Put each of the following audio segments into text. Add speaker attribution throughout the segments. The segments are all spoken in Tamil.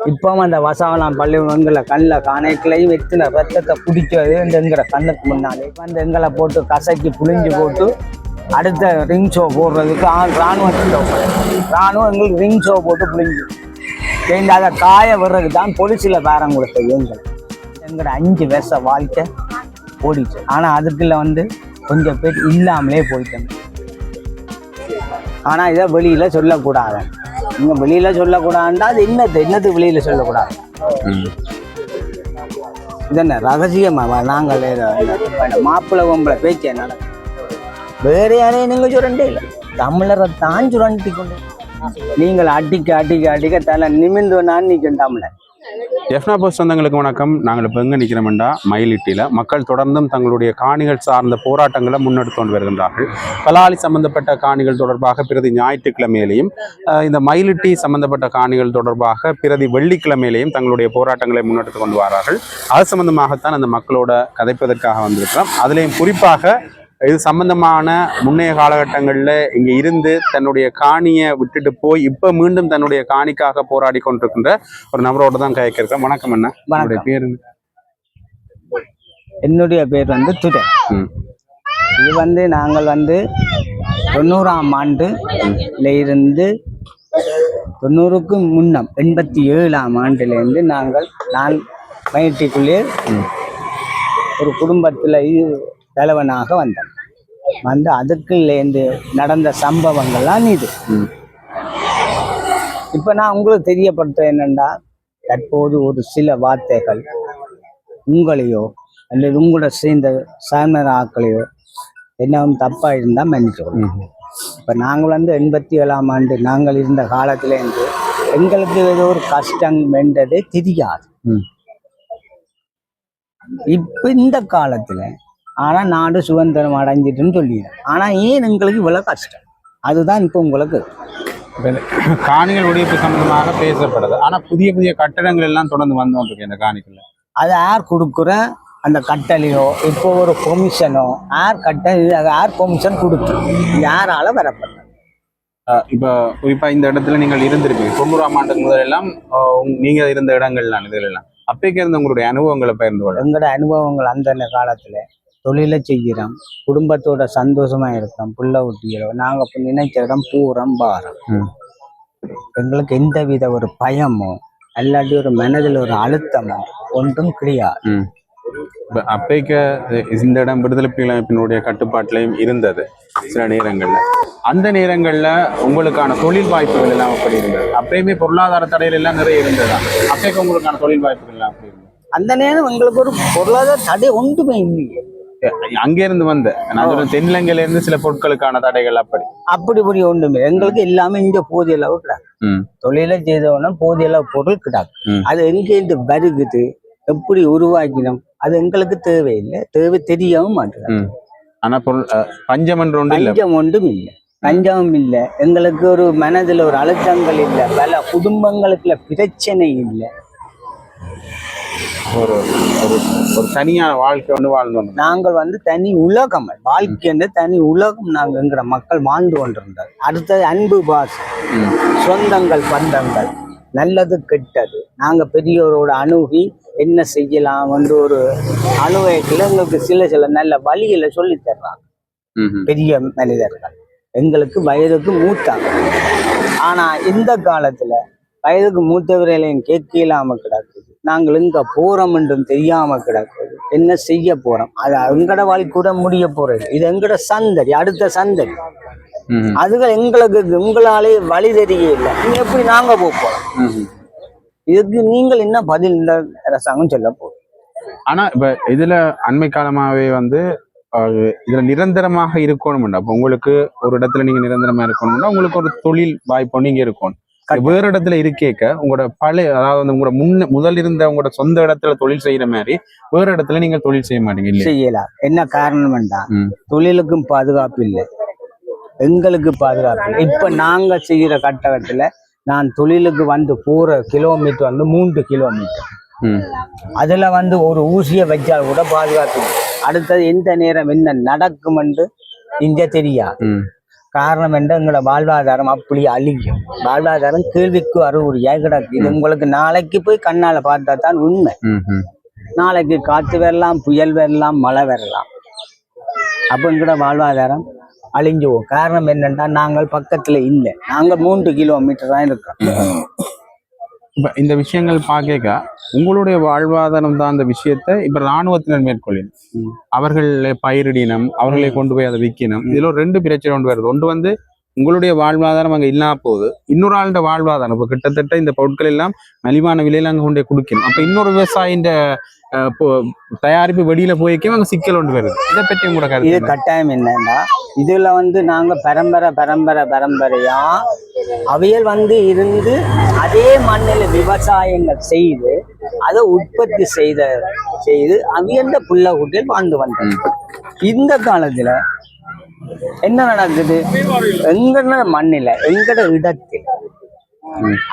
Speaker 1: இப்பவும் அந்த வசவலாம் பள்ளிகளை கண்ணில் காணைக்களையும் எத்தனை ரத்தத்தை குடிக்கிறது எங்கிற கண்ணுக்கு முன்னாலே வந்து எங்களை போட்டு கசக்கி புளிஞ்சு போட்டு அடுத்த ரிங் ஷோ போடுறதுக்கு ராணுவம் எங்களுக்கு ரிங் ஷோ போட்டு புளிஞ்சு சேர்ந்து அதை காய வர்றதுக்கு தான் பொலிசில் பேரம் கொடுத்தது எங்களோட 5 வருஷ வாழ்க்கை ஓடிச்சு. ஆனால் அதுக்குள்ள வந்து கொஞ்சம் பேர் இல்லாமலே போயிட்டேன். ஆனால் இதை வெளியில் சொல்லக்கூடாது. நீங்கள் வெளியில் சொல்லக்கூடாதுன்னா அது என்னது வெளியில் சொல்லக்கூடாது. இதென்ன ரகசியமாக நாங்கள் மாப்பிள்ளை பொம்பளை பேச்சு என்ன வேறு யாரையும் நீங்கள் சுரண்டே இல்லை, தமிழரை தான் சுரண்டி கொண்டு நீங்கள் அடிக்க தலை நிமிந்து நான் நிற்கும் தமிழர்.
Speaker 2: எஃப்னா போஸ்ட் சொந்தங்களுக்கு வணக்கம். நாங்கள் இப்போ எங்கே நிற்கிறோம்டா மயிலிட்டியில் மக்கள் தொடர்ந்தும் தங்களுடைய காணிகள் சார்ந்த போராட்டங்களை முன்னெடுத்து கொண்டு வருகின்றார்கள். பலாலி சம்பந்தப்பட்ட காணிகள் தொடர்பாக பிரதி ஞாயிற்றுக்கிழமையிலையும் இந்த மயிலிட்டி சம்பந்தப்பட்ட காணிகள் தொடர்பாக பிரதி வெள்ளிக்கிழமையிலையும் தங்களுடைய போராட்டங்களை முன்னெடுத்து கொண்டு வரார்கள். அது சம்பந்தமாகத்தான் அந்த மக்களோட கதைப்பதற்காக வந்திருக்கிறோம். அதுலேயும் குறிப்பாக இது சம்பந்தமான முன்னைய காலகட்டங்களில் இங்கே இருந்து தன்னுடைய காணியை விட்டுட்டு போய் இப்போ மீண்டும் தன்னுடைய காணிக்காக போராடி கொண்டிருக்கின்ற ஒரு நபரோட தான் கேட்கிறேன். வணக்கம் அண்ணா, உங்களுடைய பேர்?
Speaker 1: என்னுடைய பேர் வந்து துரை. இது வந்து நாங்கள் வந்து 90ஆம் ஆண்டுல இருந்து 90க்கு முன்னம் 87ஆம் ஆண்டிலேருந்து நான் மயிலிட்டிக்குள்ளே ஒரு குடும்பத்தில் தலைவனாக வந்து அதுக்குள்ளேருந்து நடந்த சம்பவங்கள்லாம் இது. இப்போ நான் உங்களுக்கு தெரியப்படுத்த என்னென்னா, தற்போது ஒரு சில வார்த்தைகள் உங்களையோ அல்லது உங்களோட சேர்ந்த சார்ந்த ஆக்களையோ என்னவும் தப்பாக இருந்தால் மன்னிச்சுக்கணும். இப்போ நாங்கள் வந்து 87ஆம் ஆண்டு நாங்கள் இருந்த காலத்துலேருந்து எங்களுக்கு ஏதோ ஒரு கஷ்டம் வென்றதே தெரியாது. இப்போ இந்த காலத்தில் ஆனால் நாடு சுதந்திரம் அடைஞ்சிட்டுன்னு சொல்லிடுறேன். ஆனால் ஏன் எங்களுக்கு இவ்வளோ கஷ்டம், அதுதான் இப்போ உங்களுக்கு
Speaker 2: காணிகள் உடைப்பு சம்பந்தமாக பேசப்படுது. ஆனால் புதிய கட்டடங்கள் எல்லாம் தொடர்ந்து வந்துருக்கு இந்த காணிக்குள்ள.
Speaker 1: அது யார் கொடுக்குற அந்த கட்டளையோ இப்போ ஒரு கொமிஷனோ யார் கொமிஷன் கொடுத்து யாரால வரப்பட்ட?
Speaker 2: இப்போ குறிப்பாக இந்த இடத்துல நீங்கள் இருந்திருப்பீங்க 90ஆம் ஆண்டுக்கு முதல் எல்லாம் நீங்கள் இருந்த இடங்கள்லாம் இதெல்லாம் அப்பைக்கு இருந்த உங்களுடைய அனுபவங்களை பகிர்ந்து கொள்ள.
Speaker 1: எங்களோட அனுபவங்கள் அந்த காலத்தில் தொழிலை செய்கிறோம், குடும்பத்தோட சந்தோஷமா இருக்கிறோம், புள்ள ஊட்டிக்கிறோம். நாங்கள் இப்போ நினைச்ச இடம் பூரம் பாரம். எங்களுக்கு எந்தவித ஒரு பயமோ அல்லாட்டி ஒரு மனதில் ஒரு அழுத்தமோ ஒன்றும் கிடையாது.
Speaker 2: அப்பைக்கு இந்த இடம் விடுதலை புலிகளுடைய கட்டுப்பாட்டிலையும் இருந்தது சில நேரங்கள்ல. அந்த நேரங்கள்ல உங்களுக்கான தொழில் வாய்ப்புகள் எல்லாம் அப்படி இருந்தது. அப்பயுமே பொருளாதார தடைகள் எல்லாம் நிறைய இருந்ததா? அப்பைக்கு உங்களுக்கான தொழில் வாய்ப்புகள் எல்லாம் அப்படி இருந்தது?
Speaker 1: அந்த நேரம் எங்களுக்கு ஒரு பொருளாதார தடை ஒன்றுமே இல்லையே.
Speaker 2: அங்கே இருந்து வந்த தென்னிலங்கையில இருந்து சில பொருட்களுக்கான தடைகள் அப்படி
Speaker 1: ஒன்றுமே எங்களுக்கு எல்லாமே இங்க போதிய அளவு கிடாது. தொழிலை செய்தவன போதிய அளவு பொருள் கிடாது. அது எங்கேருந்து வருகுது, எப்படி உருவாக்கினோம், அது எங்களுக்கு தேவையில்லை, தேவை தெரியவும் மாட்டேங்குது.
Speaker 2: ஆனா பஞ்சம் ஒன்றும்
Speaker 1: இல்லை, பஞ்சமும் இல்லை. எங்களுக்கு ஒரு மனதில் ஒரு அழுத்தங்கள் இல்லை, பல குடும்பங்களுக்குள்ள பிரச்சனை இல்லை.
Speaker 2: ஒரு தனியான வாழ்க்கை வந்து வாழ்ந்தோம்.
Speaker 1: நாங்கள் வந்து தனி உலகம், வாழ்க்கை தனி உலகம் நாங்கள் என்கிற மக்கள் வாழ்ந்து கொண்டிருந்தார். அடுத்தது அன்பு பாசம், சொந்தங்கள், பந்தங்கள், நல்லது கெட்டது. நாங்கள் பெரியவரோட அணுகி என்ன செய்யலாம் என்று ஒரு அணுவயத்தில் எங்களுக்கு சில நல்ல வழிகளை சொல்லி தர்றாங்க பெரிய மனிதர்கள். எங்களுக்கு வயதுக்கு மூத்தாங்க. ஆனா இந்த காலத்துல வயதுக்கு மூத்தவர்களையும் கேட்க இல்லாம கிடக்குது. நாங்கள் எங்க போறோம் என்றும் தெரியாம கிடக்குது. என்ன செய்ய போறோம், அது எங்கட வாழ்க்கை கூட முடிய போறது. இது எங்கட சந்ததி, அடுத்த சந்ததி. அதுகள் எங்களுக்கு உங்களாலே வழி தெரிய இல்லை. எப்படி நாங்க போறோம்? இதுக்கு நீங்கள் என்ன பதில் இந்த அரசாங்கம் சொல்ல போகுது?
Speaker 2: ஆனா இப்ப இதுல அண்மை காலமாவே வந்து இதுல நிரந்தரமாக இருக்கணும்டா. அப்ப உங்களுக்கு ஒரு இடத்துல நீங்க நிரந்தரமா இருக்கணும்னா உங்களுக்கு ஒரு தொழில் வாய்ப்பு நீங்க இருக்கணும். வேறு இடத்துல இருக்கேக்க உங்களோட பழைய, அதாவது உங்களோட முதல் இருந்த உங்களோட சொந்த இடத்துல தொழில் செய்யற மாதிரி வேறு இடத்துல நீங்க தொழில் செய்ய மாட்டீங்க.
Speaker 1: செய்யலாம். என்ன காரணம்டா, தொழிலுக்கும் பாதுகாப்பு இல்லை, எங்களுக்கு பாதுகாப்பு இல்லை. இப்ப நாங்க செய்யற கட்டத்துல நான் தொழிலுக்கு வந்து போற கிலோமீட்டர் வந்து 3 கிலோமீட்டர். அதுல வந்து ஒரு ஊசியை வச்சால் கூட பாதுகாப்பு. அடுத்தது எந்த நேரம் என்ன நடக்கும் என்று இங்க தெரியாது. காரணம் என்ன, எங்களோட வாழ்வாதாரம் அப்படி அழியும். வாழ்வாதாரம் கேள்விக்கு அறிகுறியா கிடக்கு. இது உங்களுக்கு நாளைக்கு போய் கண்ணால பார்த்தா தான் உண்மை. நாளைக்கு காற்று வரலாம், புயல் வரலாம், மழை வரலாம். அப்போ எங்களோட வாழ்வாதாரம் அழிஞ்சுவோம். காரணம் என்னன்னா நாங்கள் பக்கத்துல இல்லை. நாங்க 3 கிலோமீட்டர் தான் இருக்கோம்.
Speaker 2: இப்ப இந்த விஷயங்கள் பார்க்க உங்களுடைய வாழ்வாதாரம் தான் அந்த விஷயத்தை இப்ப இராணுவத்தினர் மேற்கொள்ளணும். அவர்கள் பயிரிடினம், அவர்களை கொண்டு போய் அதை விற்கணும். இதுல 2 பிரச்சனை கொண்டு வருது. ஒன்று வந்து உங்களுடைய வாழ்வாதாரம் அங்க இல்லாம போகுது. இன்னொரு ஆளுடைய வாழ்வாதாரம் இப்ப கிட்டத்தட்ட இந்த பொருட்கள் எல்லாம் மலிவான விலையில அங்க கொண்டே கொடுக்கணும். அப்ப இன்னொரு விவசாயின்ற தயாரிப்பு வெளியில போய்க்கும் அங்க சிக்கல் கொண்டு வருது. இதை பற்றி உங்களோட கருத்து?
Speaker 1: இது கட்டாயம் என்னன்னா, இதுல நாங்க பரம்பரையா அவையல் இருந்து அதே மண்ணில் விவசாயங்கள் செய்து அதை உற்பத்தி செய்து அவையந்த புள்ள குட்டியில் வாழ்ந்து வந்தோம். இந்த காலத்துல என்ன நடக்குது, எங்கட மண்ணில எங்கட இடத்தில்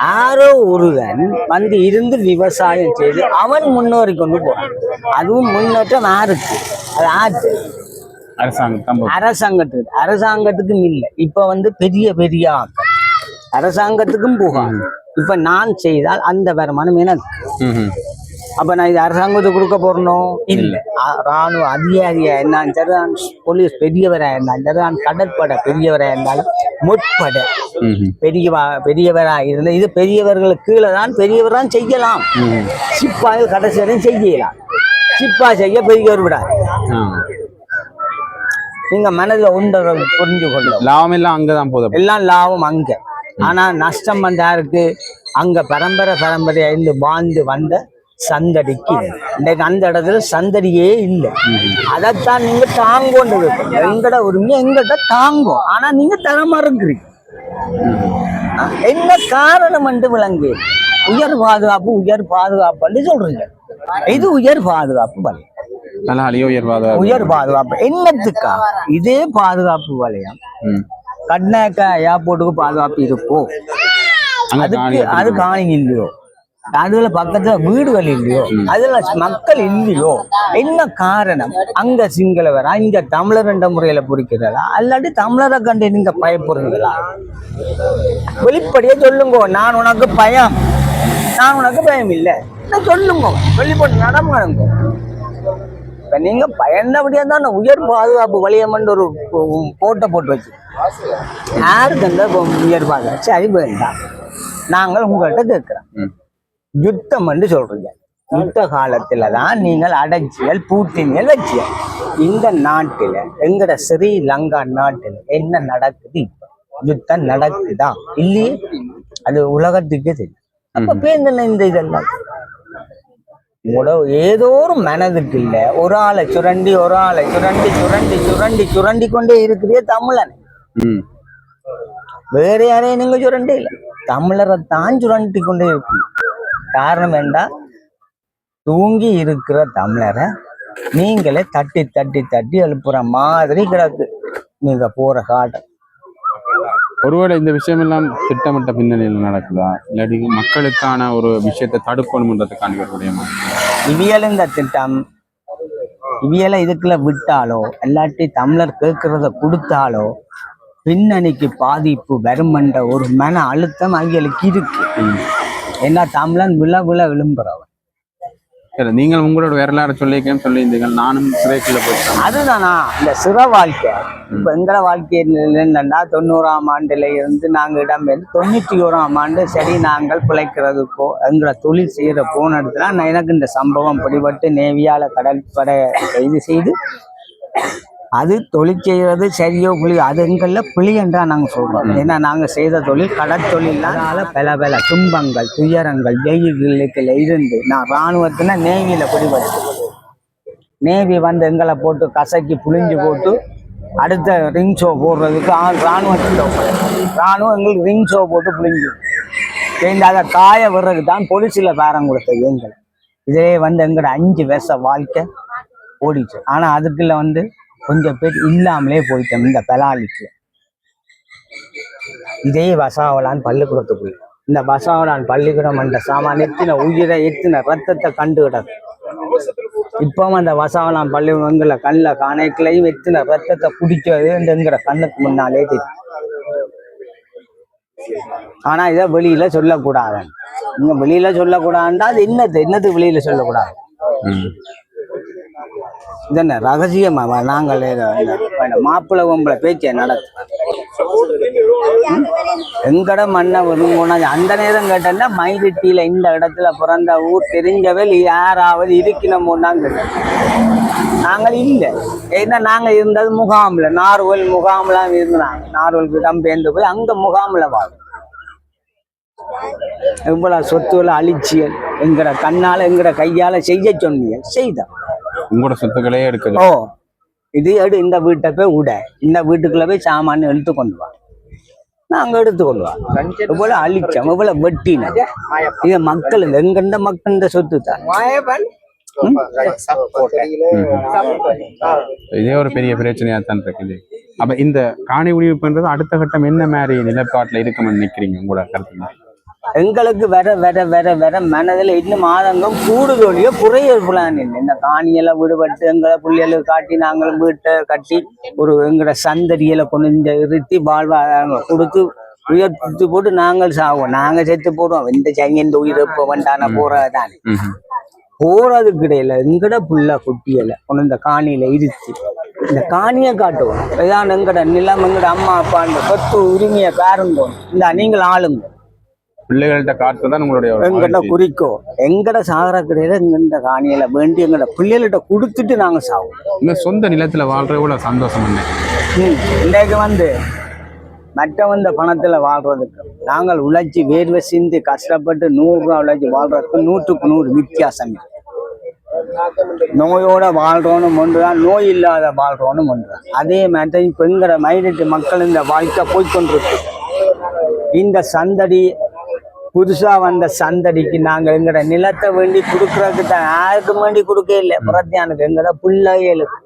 Speaker 1: யாரோ ஒருவன் இருந்து விவசாயம் செய்து அவன் முன்னோறி கொண்டு போறான். அதுவும் முன்னேற்றம் யாருக்கு? அது ஆற்று அரசாங்கத்துக்கும் இல்லை. இப்ப பெரிய ஆட்கள் அரசாங்கத்துக்கும் போகாது. இப்ப நான் செய்தால் அந்த வருமானம் எனக்கு. அப்ப நான் இது அரசாங்கத்துக்கு கொடுக்க போறணும் இல்லை. ராணுவ அதிகாரியா இருந்தாலும் சரி, நான் போலீஸ் பெரியவரா இருந்தாலும் சரி, நான் கடற்படை பெரியவரா இருந்தாலும், முற்படை பெரியவரா இருந்தால் இது பெரியவர்களுக்கு கீழே தான் பெரியவர் தான் செய்யலாம். சிப்பாயில் கடைசி வரையும் செய்யலாம். சிப்பா செய்ய பெரியவர் விடாது. நீங்க மனதில் உண்டை புரிஞ்சு கொள்ள.
Speaker 2: லாபம் எல்லாம் அங்கதான் போதும்,
Speaker 1: எல்லாம் லாபம் அங்க. ஆனா நஷ்டம் யாருக்கு? அங்க பரம்பரையா இருந்து வாழ்ந்து வந்த சந்தடிக்கு இன்றைக்கு அந்த இடத்துல சந்தடியே இல்லை. அதைத்தான் நீங்க தாங்கொண்டு இருக்கணும். எங்கட உரிமை எங்கிட்ட தாங்கும். ஆனா நீங்க தர மறுக்கிறீங்க. என்ன காரணம் என்று விளங்கு? உயர் பாதுகாப்புன்னு சொல்றீங்க. இது உயர் பாதுகாப்பு வலயம். உயர் பாதுகாப்பு என்னத்துக்கா? இதே பாதுகாப்பு வலயம் கட்னாக்கா ஏர்போர்ட்டுக்கு பாதுகாப்பு இருக்கோ? அது காணி இல்லையோ? அதுல பக்கத்துல வீடுகள் இல்லையோ? அதுல மக்கள் இல்லையோ? என்ன காரணம்? அங்க சிங்களவரா, இங்க தமிழர் என்ற முறையில புரிக்கிறதா, அல்லாட்டி தமிழரை கண்டு நீங்க பயப்படுறீங்களா? வெளிப்படையே சொல்லுங்க. நான் உனக்கு பயம் இல்லை சொல்லுங்க. சொல்லி போட்டு நடமாடுங்க. இப்ப நீங்க பயந்தபடியா தான் உயர் பாதுகாப்பு வலயம்னு ஒரு போட்டு வச்சு யாருக்கு அந்த உயர் பாதுகாப்பு சரி வேண்டாம். நாங்கள் உங்கள்கிட்ட கேட்கிறோம், யுத்தம் என்று சொல்றீங்க. யுத்த காலத்துலதான் நீங்கள் அடைச்சியல் பூட்டினியல் வச்சிய. இந்த நாட்டில எங்கட ஸ்ரீலங்கா நாட்டில் என்ன நடக்குது? யுத்தம் நடக்குதா இல்லையே? அது உலகத்துக்கே தெரியும். அப்ப பேருந்தன இந்த இதெல்லாம் ஏதோ ஒரு மனதுக்கு இல்ல. ஒரு ஆளை சுரண்டி கொண்டே இருக்கிறதே தமிழன். வேற யாரையும் நீங்க சுரண்டே இல்லை, தமிழரை தான் சுரண்டி கொண்டே இருக்கு. காரணம் என்ன? தூங்கி இருக்கிற தமிழரை நீங்களே தட்டி எழுப்புற மாதிரி கிடக்கு நீங்க போற காட்டம்.
Speaker 2: ஒருவேளை இந்த விஷயம் எல்லாம் திட்டமிட்ட பின்னணியில் நடக்குதா, இல்லாட்டி மக்களுக்கான ஒரு விஷயத்தை தடுக்கணும்ன்றதுக்கான
Speaker 1: இவியல் இந்த திட்டம் இவியலை இதுக்குள்ள விட்டாலோ இல்லாட்டி தமிழர் கேட்கறத கொடுத்தாலோ பின்னணிக்கு பாதிப்பு வருமென்ற ஒரு மன அழுத்தம் அவங்களுக்கு இருக்கு. ஏன்னா தமிழன் விழும்புறவன்.
Speaker 2: நீங்கள் உங்களோட வரலாறு சொல்லியிருந்தீங்க. நானும் சிறைக்குள்ள போயிட்டேன்.
Speaker 1: அதுதானா இந்த சிற வாழ்க்கை. இப்ப எங்கட வாழ்க்கையில என்னன்னா 90ஆம் ஆண்டுல இருந்து நாங்க இடம்பெயர்ந்து 91ஆம் ஆண்டு சரி நாங்கள் பிழைக்கிறதுக்கோ எங்களை தொழில் செய்யற போன இடத்துல எனக்கு இந்த சம்பவம் பிடிபட்டு நேவியால கடற்படை கைது செய்து அது தொழில் செய்யறது சரியோ புளியோ அது எங்கள்ல புளி என்றா நாங்க சொல்றோம். ஏன்னா நாங்க செய்த தொழில் கடற்தொழிலால பல துன்பங்கள் துயரங்கள் ஜெயிலுக்குள்ள இருந்து நான் இராணுவத்தின நேவியில பிடிபட்டு நேவி எங்களை போட்டு கசக்கி புளிஞ்சு போட்டு அடுத்த ரிங் ஷோ போடுறதுக்கு ராணுவம் எங்களுக்கு ரிங் ஷோ போட்டு புளிஞ்சு அதை காய விடுறதுக்கு தான் பொலிசில பேரம் கொடுத்தது எங்களை. இதே எங்கட 5 வருஷ வாழ்க்கை ஓடிச்சு. ஆனா அதுக்குள்ள கொஞ்சம் பேர் இல்லாமலே போயிட்டோம். இந்த பெலாலிக்கு இதே வசாவலான் பள்ளிக்கூடத்துக்குள்ள இந்த வசாவலான் பள்ளிக்கூடம் என்ற சாமான் எத்தின உயிரை எத்தின ரத்தத்தை கண்டு கிடக்கு. இப்பவும் அந்த வசாவலான் பள்ளிக்கூடங்களை கண்ணில் காணைக்களையும் எத்தின ரத்தத்தை குடிக்கிறது எங்கிற கண்ணுக்கு முன்னாலே தெரியும். ஆனா இதை வெளியில சொல்லக்கூடாது. நீங்க வெளியில சொல்லக்கூடாதுன்னா அது என்னது வெளியில சொல்லக்கூடாது.
Speaker 2: ம்.
Speaker 1: இது என்ன ரகசியமா நாங்கள் மாப்பிள்ளை பொம்பளை பேச்சை நடத்துவோம். எங்கட மண்ணை விரும்பினா அந்த நேரம் கேட்டேன்னா மயிலிட்டியில இந்த இடத்துல பிறந்த ஊர் தெரிஞ்சவள் யாராவது இருக்கணும்னாங்க. நாங்கள் இல்லை. ஏன்னா நாங்க இருந்தது முகாம்ல, நார்வல் முகாம்லாம் இருந்தாங்க. நார்வலுக்கு தான் பேர்ந்து போய் அங்க முகாம்ல வாழும். இவ்வளவு சொத்துக்களை அழிச்சியல் எங்கட கண்ணால எங்கட கையால செய்ய சொன்னீங்க, செய்தோம்.
Speaker 2: உங்களோட சொத்துக்களே எடுக்கல.
Speaker 1: ஓ, இது எடு, இந்த வீட்டை போய் விட, இந்த வீட்டுக்குள்ள போய் சாமான் எடுத்து கொண்டு வா, நாங்க எடுத்து கொண்டு வா. இவ்வளவு அழிச்சோம், இவ்வளவு வெட்டினோம். இது மக்கள் எங்கண்ட மக்கள் இந்த சொத்து தான்.
Speaker 2: இதே ஒரு பெரிய பிரச்சனையா தான் இருக்குது. அப்ப இந்த காணி உரிமை பண்றது அடுத்த கட்டம் என்ன மாதிரி நிலைப்பாட்டுல இருக்கும்னு நினைக்கிறீங்க உங்களோட கருத்து?
Speaker 1: எங்களுக்கு வேற வேற வேற வேற மனதில் இன்னும் ஆதங்கம் கூடுதொழியோ குறைய பிளான் இல்லை. இந்த காணியெல்லாம் விடுபட்டு எங்களை பிள்ளைகளுக்கு காட்டி நாங்களும் வீட்டை கட்டி ஒரு எங்களோட சந்ததியில கொண்டு இந்த இருத்தி வாழ்வாதாரங்கள் கொடுத்து உயர்த்தி போட்டு நாங்கள் சாவோம், நாங்க செத்து போடுவோம். இந்த சங்க இந்த உயிர் இப்போ வந்தான போறதானே. போறதுக்கு இடையில எங்கட புள்ள குட்டியலை கொண்டு இந்த காணியில இருத்தி இந்த காணியை காட்டுவோம். இதான் எங்கட நிலம், எங்கட அம்மா அப்பா அந்த சொத்து உரிமையை காருந்தோம். இந்த நீங்கள் ஆளுங்க
Speaker 2: பிள்ளைகள்கிட்ட காட்டுதான் உங்களுடைய
Speaker 1: எங்கட குறிக்கோ. எங்கட சாகர கிடையாது. எங்கட காணியில வேண்டி எங்கட பிள்ளைகள்கிட்ட கொடுத்துட்டு நாங்க சாவோம்.
Speaker 2: இன்னும் சொந்த நிலத்துல வாழ்ற கூட சந்தோஷம் இல்லை.
Speaker 1: இன்றைக்கு மற்றவந்த பணத்துல வாழ்றதுக்கு நாங்கள் உழைச்சி வேர்வை சிந்தி கஷ்டப்பட்டு 100 ரூபா உழைச்சி வாழ்றதுக்கு 100க்கு 100 வித்தியாசம். நோயோட வாழ்றோன்னு ஒன்றுதான், நோய் இல்லாத வாழ்றோன்னு ஒன்றுதான். அதே மாதிரி இப்ப எங்கட மைனாரிட்டி மக்கள் இந்த வாழ்க்கை போய்கொண்டிருக்கு. இந்த சந்தடி புதுசா வந்த சந்தடிக்கு நாங்கள் எங்கட நிலத்தை வேண்டி கொடுக்கறதுக்கு தான், யாருக்கும் வேண்டி கொடுக்க இல்லை. புறத்தியானுக்கு எங்கட பிள்ளைகளுக்கு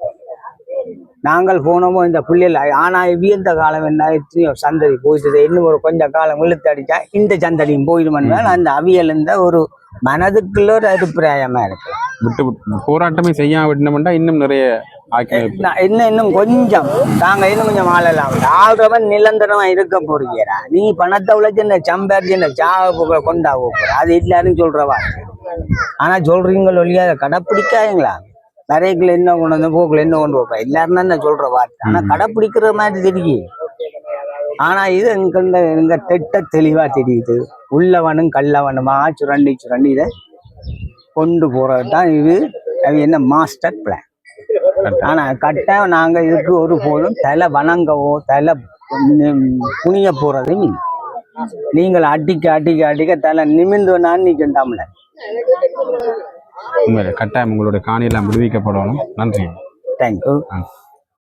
Speaker 1: நாங்கள் போனோமோ இந்த பிள்ளைகள். ஆனா இவியந்த காலம் என்ன, எத்தனையோ சந்தடி போயிட்டு இன்னும் ஒரு கொஞ்சம் காலம் இழுத்து அடிச்சா இந்த சந்தடியும் போயிடுமென்னு அந்த அவியல் இந்த ஒரு மனதுக்குள்ள ஒரு அபிப்பிராயமா இருக்கு.
Speaker 2: விட்டு போராட்டமே செய்ய விடணும்னா இன்னும் நிறைய
Speaker 1: இன்னும் கொஞ்சம் நாங்க இன்னும் கொஞ்சம் ஆளலாம். ஆள்றவன் நிரந்தரமா இருக்க போறீங்களா? நீ பணத்தை உழைச்சு இந்த சம்பாரிச்சு இந்த சாக கொண்டா போற, அது எல்லாரும் சொல்றவா. ஆனா சொல்றீங்க ஒழியா அதை கடைப்பிடிக்காதுங்களா? தரைக்குள்ள என்ன கொண்டு வந்து போக்குல என்ன கொண்டு போப்பா, எல்லாரும் தான் சொல்ற வார்த்தை. ஆனா கடைப்பிடிக்கிற மாதிரி தெரியும். ஆனா இது எங்க திட்ட தெளிவா தெரியுது. உள்ளவனும் கள்ளவனுமா சுரண்டி இதை கொண்டு போறதுதான் இது. அது என்ன மாஸ்டர் பிளான். ஆனா கட்டாயம் நாங்க இதுக்கு ஒரு போதும் தலை வணங்கவோ தலை குனிய போறதும் இல்லை. நீங்கள் அடிக்க தலை நிமிந்து நான் நிற்கண்டாமல.
Speaker 2: கட்டாயம் உங்களுடைய காணியெல்லாம் விடுவிக்கப்படணும். நன்றி.
Speaker 1: தேங்க்யூ.